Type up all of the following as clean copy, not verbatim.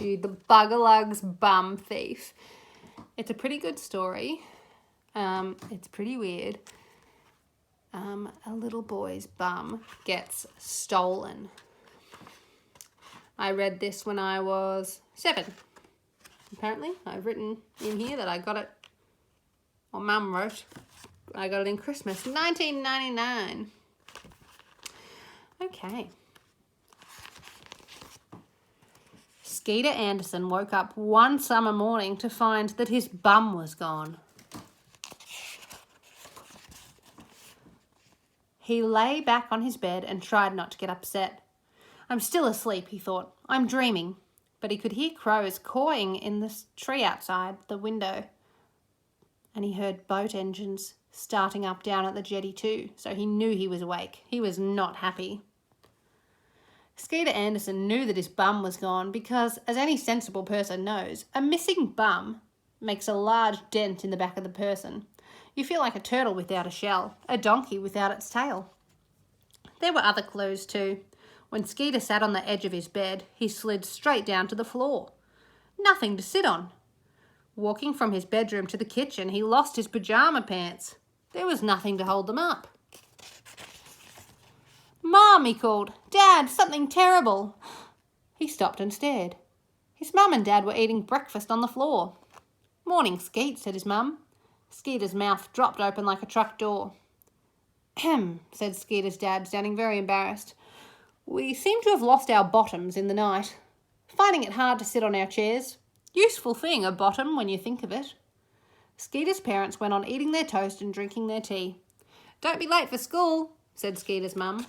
The Bugalugs Bum Thief. It's a pretty good story. It's pretty weird. A little boy's bum gets stolen. I read this when I was 7. Apparently, I've written in here that I got it, or Mum wrote, I got it in Christmas, 1999. Okay. Skeeter Anderson woke up one summer morning to find that his bum was gone. He lay back on his bed and tried not to get upset. I'm still asleep, he thought. I'm dreaming. But he could hear crows cawing in the tree outside the window. And he heard boat engines starting up down at the jetty too, so he knew he was awake. He was not happy. Skeeter Anderson knew that his bum was gone because, as any sensible person knows, a missing bum makes a large dent in the back of the person. You feel like a turtle without a shell, a donkey without its tail. There were other clues too. When Skeeter sat on the edge of his bed, he slid straight down to the floor. Nothing to sit on. Walking from his bedroom to the kitchen, he lost his pyjama pants. There was nothing to hold them up. Mom, he called. Dad, something terrible. He stopped and stared. His mum and Dad were eating breakfast on the floor. Morning, Skeet, said his mum. Skeeter's mouth dropped open like a truck door. Ahem, said Skeeter's dad, sounding very embarrassed. We seem to have lost our bottoms in the night. Finding it hard to sit on our chairs. Useful thing, a bottom, when you think of it. Skeeter's parents went on eating their toast and drinking their tea. Don't be late for school, said Skeeter's mum.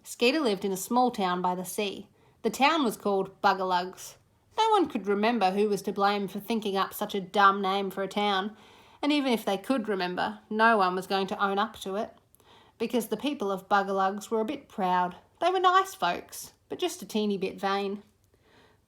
Skeeter lived in a small town by the sea. The town was called Bugalugs. No one could remember who was to blame for thinking up such a dumb name for a town, and even if they could remember, no one was going to own up to it, because the people of Bugalugs were a bit proud. They were nice folks, but just a teeny bit vain.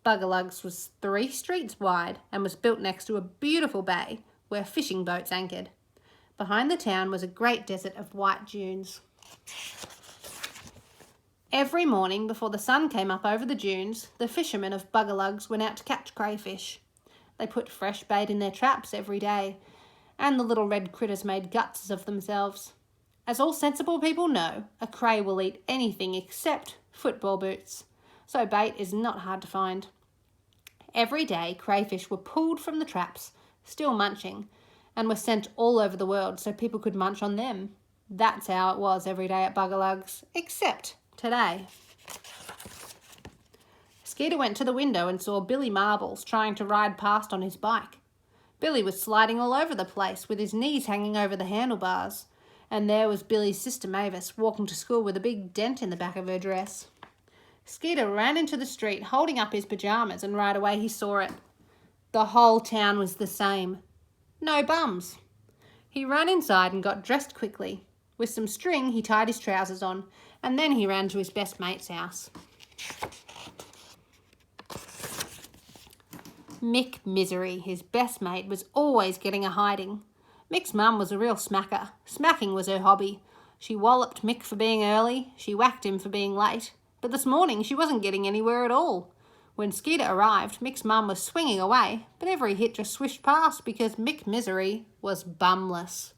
Bugalugs was 3 streets wide and was built next to a beautiful bay where fishing boats anchored. Behind the town was a great desert of white dunes. Every morning before the sun came up over the dunes, the fishermen of Bugalugs went out to catch crayfish. They put fresh bait in their traps every day, and the little red critters made gutses of themselves. As all sensible people know, a cray will eat anything except football boots, so bait is not hard to find. Every day, crayfish were pulled from the traps, still munching, and were sent all over the world so people could munch on them. That's how it was every day at Bugalugs, except today. Skeeter went to the window and saw Billy Marbles trying to ride past on his bike. Billy was sliding all over the place with his knees hanging over the handlebars, and there was Billy's sister Mavis walking to school with a big dent in the back of her dress. Skeeter ran into the street holding up his pyjamas, and right away he saw it. The whole town was the same. No bums. He ran inside and got dressed quickly. With some string, he tied his trousers on, and then he ran to his best mate's house. Mick Misery, his best mate, was always getting a hiding. Mick's mum was a real smacker. Smacking was her hobby. She walloped Mick for being early, she whacked him for being late, but this morning she wasn't getting anywhere at all. When Skeeter arrived, Mick's mum was swinging away, but every hit just swished past because Mick Misery was bumless.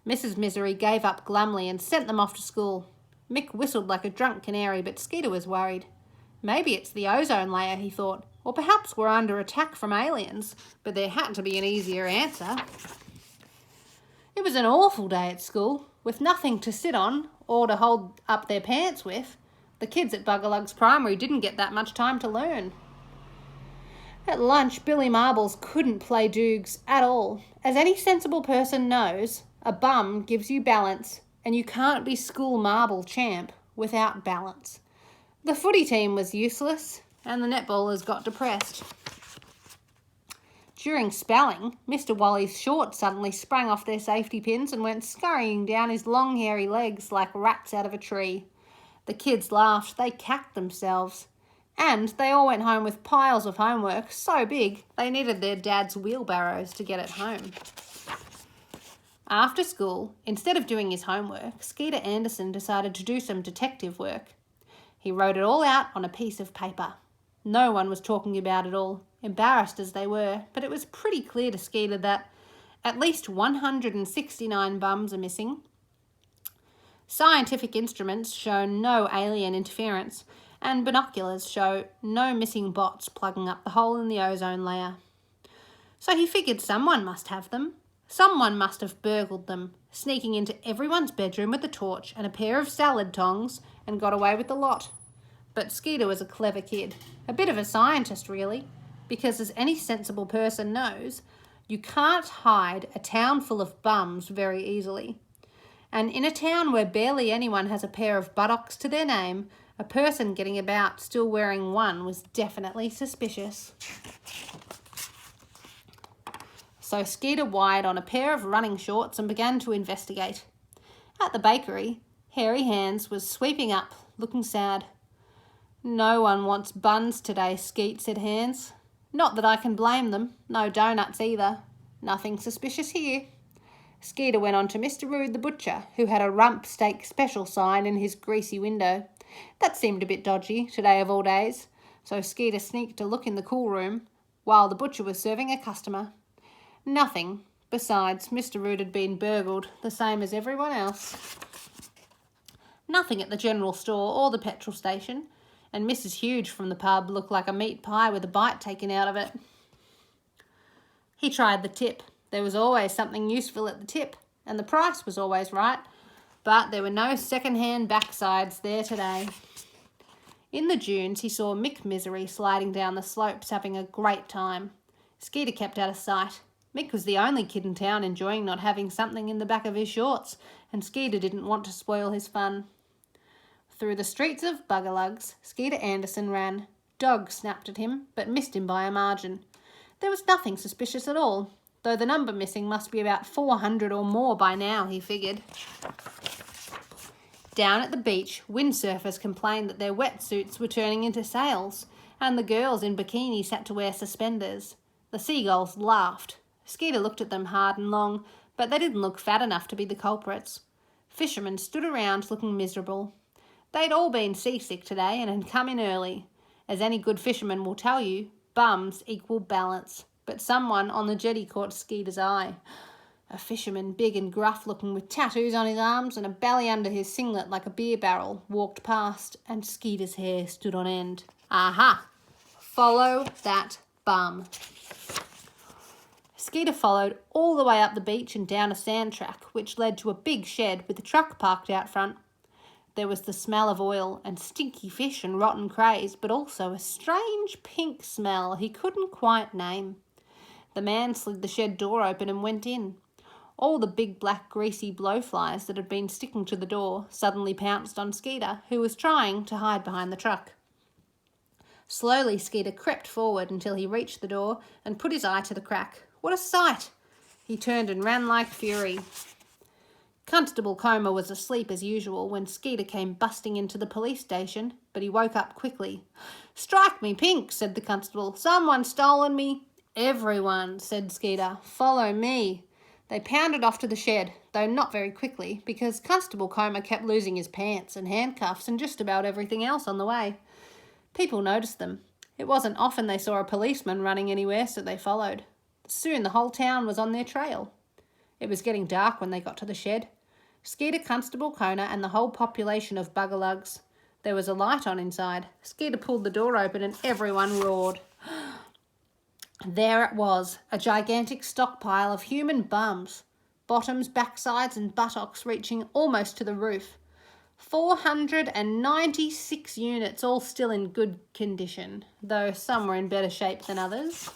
Mrs. Misery gave up glumly and sent them off to school. Mick whistled like a drunk canary, but Skeeter was worried. Maybe it's the ozone layer, he thought, or perhaps we're under attack from aliens, but there had to be an easier answer. It was an awful day at school, with nothing to sit on or to hold up their pants with. The kids at Bugalugs Primary didn't get that much time to learn. At lunch, Billy Marbles couldn't play Doogs at all. As any sensible person knows, a bum gives you balance, and you can't be school marble champ without balance. The footy team was useless, and the netballers got depressed. During spelling, Mr. Wally's shorts suddenly sprang off their safety pins and went scurrying down his long hairy legs like rats out of a tree. The kids laughed, they cacked themselves, and they all went home with piles of homework so big they needed their dad's wheelbarrows to get it home. After school, instead of doing his homework, Skeeter Anderson decided to do some detective work. He wrote it all out on a piece of paper. No one was talking about it all, embarrassed as they were, but it was pretty clear to Skeeter that at least 169 bums are missing. Scientific instruments show no alien interference, and binoculars show no missing bots plugging up the hole in the ozone layer. So he figured someone must have them. Someone must have burgled them, sneaking into everyone's bedroom with a torch and a pair of salad tongs, and got away with the lot. But Skeeter was a clever kid, a bit of a scientist really, because as any sensible person knows, you can't hide a town full of bums very easily. And in a town where barely anyone has a pair of buttocks to their name, a person getting about still wearing one was definitely suspicious. So Skeeter wired on a pair of running shorts and began to investigate. At the bakery, Hairy Hands was sweeping up, looking sad. "No one wants buns today, Skeet," said Hands. "Not that I can blame them. No donuts either. Nothing suspicious here." Skeeter went on to Mr. Rude the butcher, who had a rump steak special sign in his greasy window. That seemed a bit dodgy, today of all days, so Skeeter sneaked a look in the cool room, while the butcher was serving a customer. Nothing. Besides, Mr. Rude had been burgled, the same as everyone else. Nothing at the general store or the petrol station, and Mrs. Huge from the pub looked like a meat pie with a bite taken out of it. He tried the tip. There was always something useful at the tip, and the price was always right, but there were no second-hand backsides there today. In the dunes, he saw Mick Misery sliding down the slopes, having a great time. Skeeter kept out of sight. Mick was the only kid in town enjoying not having something in the back of his shorts, and Skeeter didn't want to spoil his fun. Through the streets of Bugalugs, Skeeter Anderson ran. Dog snapped at him, but missed him by a margin. There was nothing suspicious at all, though the number missing must be about 400 or more by now, he figured. Down at the beach, windsurfers complained that their wetsuits were turning into sails, and the girls in bikinis had to wear suspenders. The seagulls laughed. Skeeter looked at them hard and long, but they didn't look fat enough to be the culprits. Fishermen stood around looking miserable. They'd all been seasick today and had come in early. As any good fisherman will tell you, bums equal balance. But someone on the jetty caught Skeeter's eye. A fisherman, big and gruff-looking with tattoos on his arms and a belly under his singlet like a beer barrel, walked past, and Skeeter's hair stood on end. Aha! Follow that bum. Skeeter followed all the way up the beach and down a sand track, which led to a big shed with a truck parked out front. There was the smell of oil and stinky fish and rotten crays, but also a strange pink smell he couldn't quite name. The man slid the shed door open and went in. All the big black greasy blowflies that had been sticking to the door suddenly pounced on Skeeter, who was trying to hide behind the truck. Slowly Skeeter crept forward until he reached the door and put his eye to the crack. What a sight! He turned and ran like fury. Constable Coma was asleep as usual when Skeeter came busting into the police station, but he woke up quickly. "Strike me pink," said the constable. "Someone's stolen me." "Everyone," said Skeeter. "Follow me." They pounded off to the shed, though not very quickly, because Constable Coma kept losing his pants and handcuffs and just about everything else on the way. People noticed them. It wasn't often they saw a policeman running anywhere, so they followed. Soon the whole town was on their trail. It was getting dark when they got to the shed. Skeeter, Constable Kona, and the whole population of Bugalugs. There was a light on inside. Skeeter pulled the door open and everyone roared. There it was, a gigantic stockpile of human bums, bottoms, backsides and buttocks reaching almost to the roof. 496 units, all still in good condition, though some were in better shape than others.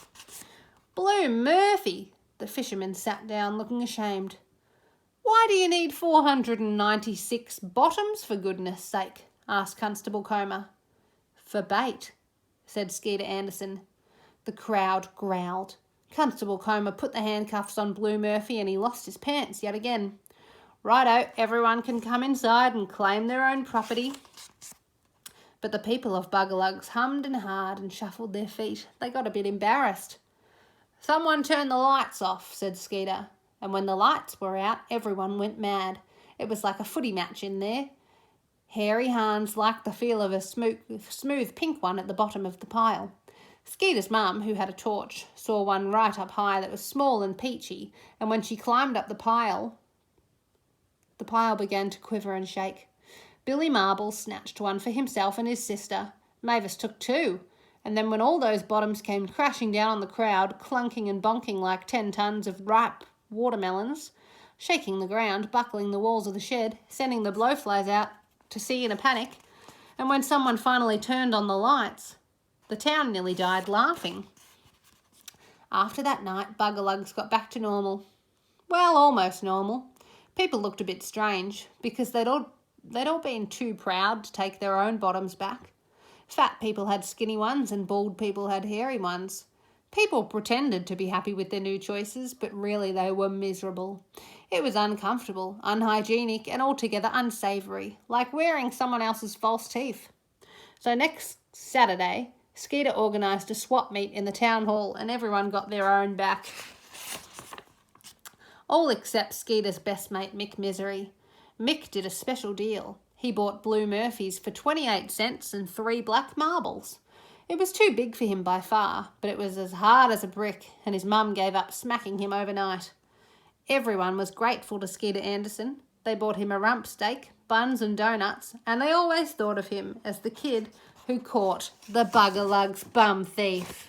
"Blue Murphy!" The fisherman sat down looking ashamed. "Why do you need 496 bottoms, for goodness sake?" asked Constable Coma. "For bait," said Skeeter Anderson. The crowd growled. Constable Coma put the handcuffs on Blue Murphy and he lost his pants yet again. "Righto, everyone can come inside and claim their own property." But the people of Bugalugs hummed and hawed and shuffled their feet. They got a bit embarrassed. "Someone turn the lights off," said Skeeter. And when the lights were out, everyone went mad. It was like a footy match in there. Hairy Hans liked the feel of a smooth pink one at the bottom of the pile. Skeeter's mum, who had a torch, saw one right up high that was small and peachy, and when she climbed up the pile began to quiver and shake. Billy Marble snatched one for himself and his sister. Mavis took two, and then when all those bottoms came crashing down on the crowd, clunking and bonking like 10 tons of ripe watermelons, shaking the ground, buckling the walls of the shed, sending the blowflies out to sea in a panic, and when someone finally turned on the lights, the town nearly died laughing. After that night, Bugalugs got back to normal. Well, almost normal. People looked a bit strange because they'd all been too proud to take their own bottoms back. Fat people had skinny ones and bald people had hairy ones. People pretended to be happy with their new choices, but really they were miserable. It was uncomfortable, unhygienic, and altogether unsavoury, like wearing someone else's false teeth. So next Saturday, Skeeter organised a swap meet in the town hall and everyone got their own back. All except Skeeter's best mate, Mick Misery. Mick did a special deal. He bought blue Murphys for 28 cents and 3 black marbles. It was too big for him by far, but it was as hard as a brick, and his mum gave up smacking him overnight. Everyone was grateful to Skeeter Anderson. They bought him a rump steak, buns and donuts, and they always thought of him as the kid who caught the Bugalugs bum thief.